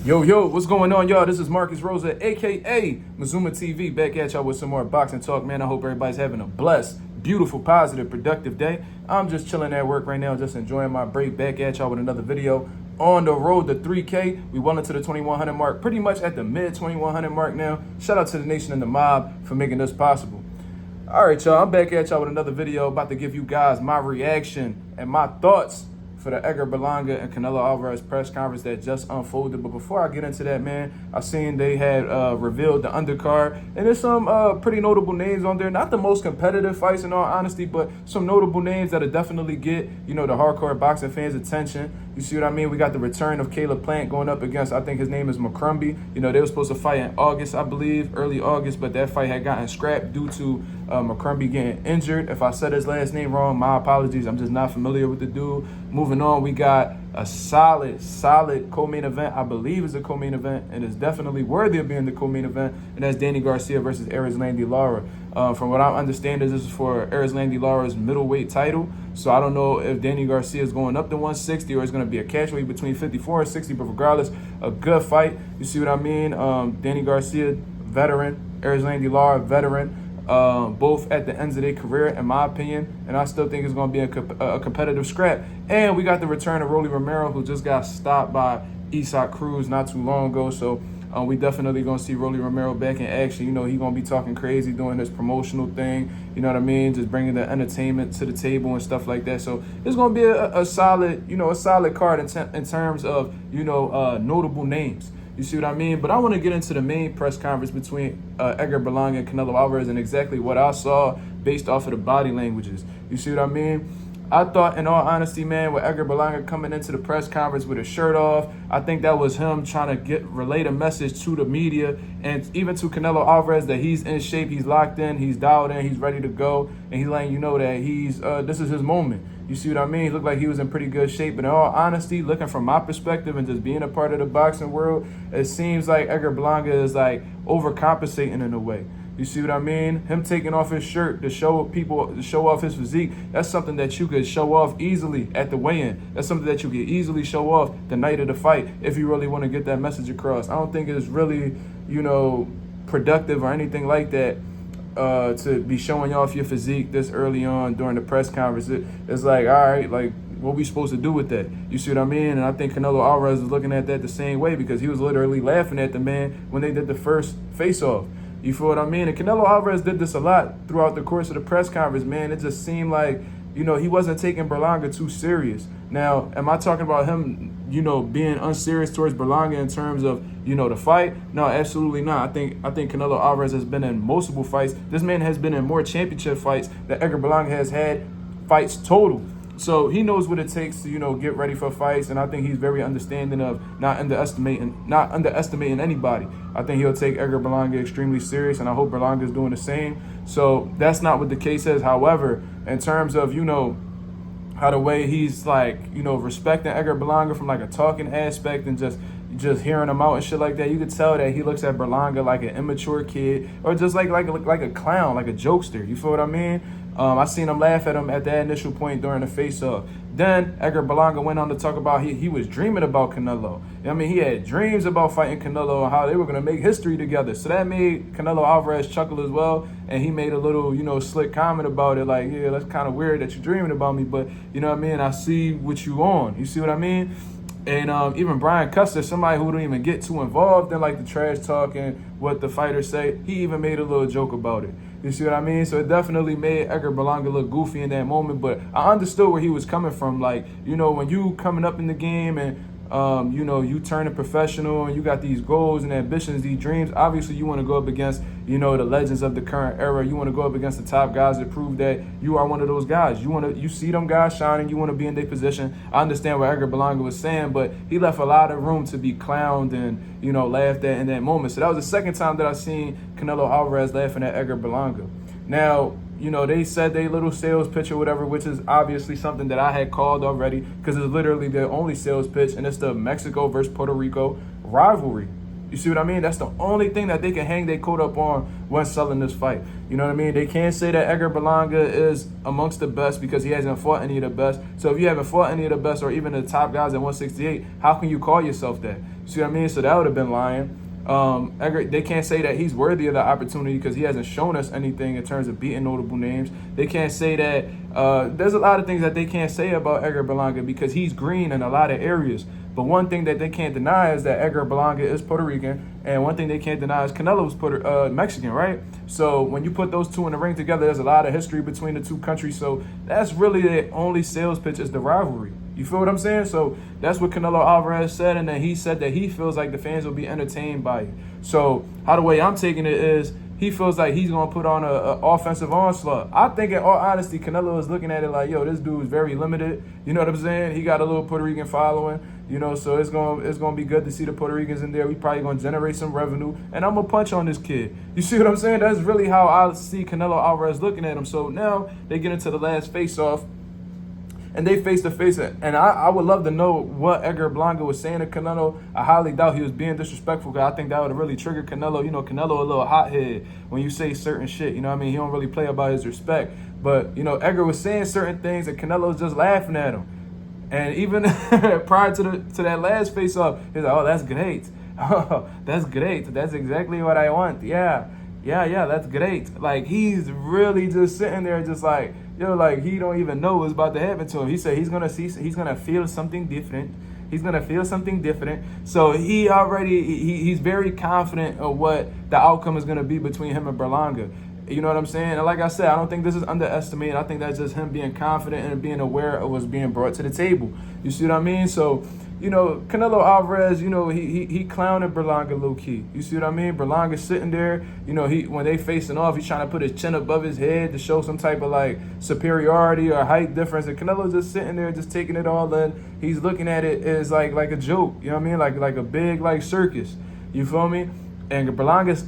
Yo, what's going on, y'all? This is Marcus Rosa, aka Mazuma TV, back at y'all with some more boxing talk, man. I hope everybody's having a blessed, beautiful, positive, productive day. I'm just chilling at work right now, just enjoying my break, back at y'all with another video. On the road to 3K, we well into the 2100 mark, pretty much at the mid 2100 mark now. Shout out to the nation and the mob for making this possible. All right, y'all, I'm back at y'all with another video, about to give you guys my reaction and my thoughts for the Edgar Berlanga and Canelo Alvarez press conference that just unfolded. But before I get into that, man, I seen they had revealed the undercard, and there's some pretty notable names on there. Not the most competitive fights, in all honesty, but some notable names that'll definitely get, the hardcore boxing fans' attention. You see what I mean? We got the return of Caleb Plant going up against, I think his name is McCrumbie. They were supposed to fight in August, I believe, early August, but that fight had gotten scrapped due to McCrumbie getting injured. If I said his last name wrong, my apologies. I'm just not familiar with the dude. Moving on, we got a solid co-main event. I believe it's a co-main event, and it's definitely worthy of being the co-main event, and that's Danny Garcia versus Erislandy Lara. From what I understand, this is for Erislandy Lara's middleweight title. So I don't know if Danny Garcia is going up to 160 or it's going to be a catchweight between 54 and 60, but regardless, a good fight. You see what I mean? Danny Garcia, veteran. Erislandy Lara, veteran. Both at the ends of their career, in my opinion, and I still think it's going to be a competitive scrap. And we got the return of Rolly Romero, who just got stopped by Isaac Cruz not too long ago. So we definitely going to see Rolly Romero back in action. He's going to be talking crazy, doing this promotional thing, you know what I mean? Just bringing the entertainment to the table and stuff like that. So it's going to be a solid, a solid card in terms of, notable names. You see what I mean? But I want to get into the main press conference between Edgar Berlanga and Canelo Alvarez and exactly what I saw based off of the body languages. You see what I mean? I thought, in all honesty, man, with Edgar Berlanga coming into the press conference with his shirt off, I think that was him trying to relay a message to the media and even to Canelo Alvarez that he's in shape, he's locked in, he's dialed in, he's ready to go, and he's letting you know that this is his moment. You see what I mean? He looked like he was in pretty good shape. But in all honesty, looking from my perspective and just being a part of the boxing world, it seems like Edgar Berlanga is like overcompensating in a way. You see what I mean? Him taking off his shirt to show off his physique, that's something that you could show off easily at the weigh-in. That's something that you could easily show off the night of the fight if you really want to get that message across. I don't think it's really, productive or anything like that. To be showing off your physique this early on during the press conference. It's like, all right, like, what we supposed to do with that? You see what I mean? And I think Canelo Alvarez is looking at that the same way because he was literally laughing at the man when they did the first face-off. You feel what I mean? And Canelo Alvarez did this a lot throughout the course of the press conference, man. It just seemed like, he wasn't taking Berlanga too serious. Now, am I talking about him, being unserious towards Berlanga in terms of, the fight? No, absolutely not. I think Canelo Alvarez has been in multiple fights. This man has been in more championship fights than Edgar Berlanga has had fights total. So he knows what it takes to, get ready for fights, and I think he's very understanding of not underestimating anybody. I think he'll take Edgar Berlanga extremely serious, and I hope Berlanga is doing the same. So that's not what the case is. However, in terms of, how the way he's like, respecting Edgar Berlanga from like a talking aspect and just hearing him out and shit like that, you could tell that he looks at Berlanga like an immature kid or just like a clown, like a jokester. You feel what I mean? I seen him laugh at him at that initial point during the face-off. Then Edgar Berlanga went on to talk about he was dreaming about Canelo. He had dreams about fighting Canelo and how they were going to make history together. So that made Canelo Alvarez chuckle as well. And he made a little, slick comment about it. Like, yeah, that's kind of weird that you're dreaming about me. But, I see what you on. You see what I mean? And even Brian Custer, somebody who don't even get too involved in like the trash talk and what the fighters say, he even made a little joke about it. You see what I mean? So it definitely made Edgar Berlanga look goofy in that moment, but I understood where he was coming from. Like, when you coming up in the game and, you turning professional and you got these goals and ambitions, these dreams, obviously you want to go up against, the legends of the current era. You want to go up against the top guys that prove that you are one of those guys. You see them guys shining, you want to be in their position. I understand what Edgar Berlanga was saying, but he left a lot of room to be clowned and, laughed at in that moment. So that was the second time that I seen Canelo Alvarez laughing at Edgar Berlanga. Now, they said they little sales pitch or whatever, which is obviously something that I had called already because it's literally their only sales pitch, and it's the Mexico versus Puerto Rico rivalry. You see what I mean? That's the only thing that they can hang their coat up on when selling this fight. You know what I mean? They can't say that Edgar Berlanga is amongst the best because he hasn't fought any of the best. So if you haven't fought any of the best or even the top guys at 168, how can you call yourself that? See what I mean? So that would have been lying. Edgar, they can't say that he's worthy of the opportunity because he hasn't shown us anything in terms of beating notable names. They can't say that. There's a lot of things that they can't say about Edgar Berlanga because he's green in a lot of areas. But one thing that they can't deny is that Edgar Berlanga is Puerto Rican, and one thing they can't deny is Canelo's Mexican, right? So when you put those two in the ring together, there's a lot of history between the two countries. So that's really the only sales pitch is the rivalry. You feel what I'm saying? So that's what Canelo Alvarez said, and then he said that he feels like the fans will be entertained by it. So how the way I'm taking it is he feels like he's going to put on a offensive onslaught. I think in all honesty, Canelo is looking at it like, yo, this dude is very limited. You know what I'm saying? He got a little Puerto Rican following, you know, so it's gonna be good to see the Puerto Ricans in there. We probably going to generate some revenue, and I'm going to punch on this kid. You see what I'm saying? That's really how I see Canelo Alvarez looking at him. So now they get into the last face-off, and they face to face it. And I would love to know what Edgar Berlanga was saying to Canelo. I highly doubt he was being disrespectful because I think that would have really triggered Canelo. You know, Canelo a little hothead when you say certain shit. You know what I mean? He don't really play about his respect. But, you know, Edgar was saying certain things and Canelo was just laughing at him. And even prior to that last face-off, he's like, oh, that's great. Oh, that's great. That's exactly what I want. Yeah, that's great. Like, he's really just sitting there just like, yo, like he don't even know what's about to happen to him. He said he's gonna feel something different. He's gonna feel something different. So he's very confident of what the outcome is gonna be between him and Berlanga. You know what I'm saying? And like I said, I don't think this is underestimated. I think that's just him being confident and being aware of what's being brought to the table. You see what I mean? So, you know, Canelo Alvarez, you know, he clowned Berlanga low-key. You see what I mean? Berlanga's sitting there, you know, when they facing off, he's trying to put his chin above his head to show some type of, like, superiority or height difference. And Canelo's just sitting there, just taking it all in. He's looking at it as, like a joke. You know what I mean? Like a big, like, circus. You feel me? And Berlanga's,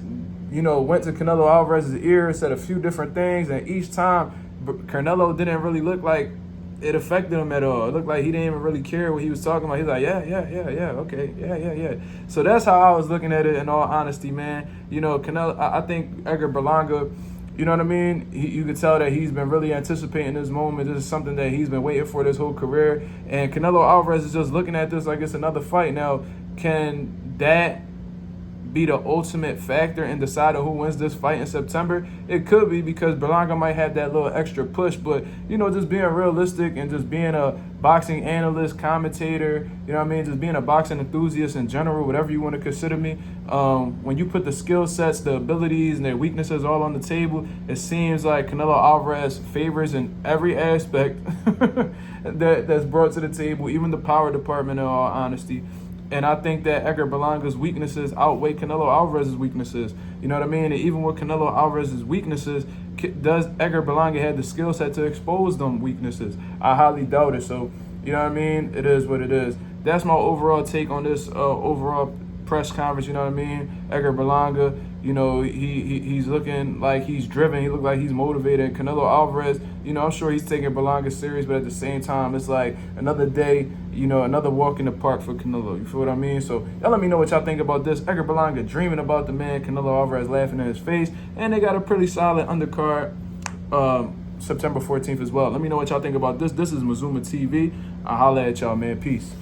you know, went to Canelo Alvarez's ear, said a few different things, and each time Canelo didn't really look like it affected him at all. It looked like he didn't even really care what he was talking about. He's like, yeah, okay, yeah. So that's how I was looking at it in all honesty, man. You know, Canelo, I think Edgar Berlanga, you know what I mean? You can tell that he's been really anticipating this moment. This is something that he's been waiting for this whole career. And Canelo Alvarez is just looking at this like it's another fight. Now, can that be the ultimate factor in deciding who wins this fight in September? It could be, because Berlanga might have that little extra push, but, you know, just being realistic and just being a boxing analyst, commentator, you know what I mean, just being a boxing enthusiast in general, whatever you want to consider me, when you put the skill sets, the abilities, and their weaknesses all on the table, it seems like Canelo Alvarez favors in every aspect that's brought to the table, even the power department, in all honesty. And I think that Edgar Berlanga's weaknesses outweigh Canelo Alvarez's weaknesses. You know what I mean? And even with Canelo Alvarez's weaknesses, does Edgar Berlanga have the skill set to expose them weaknesses? I highly doubt it. So, you know what I mean? It is what it is. That's my overall take on this overall press conference. You know what I mean? Edgar Berlanga, you know, he's looking like he's driven. He looked like he's motivated. Canelo Alvarez, you know, I'm sure he's taking Berlanga serious, but at the same time, it's like another day, you know, another walk in the park for Canelo. You feel what I mean? So y'all let me know what y'all think about this. Edgar Berlanga dreaming about the man, Canelo Alvarez laughing in his face, and they got a pretty solid undercard September 14th as well. Let me know what y'all think about this. This is Mazuma TV. I'll holla at y'all, man. Peace.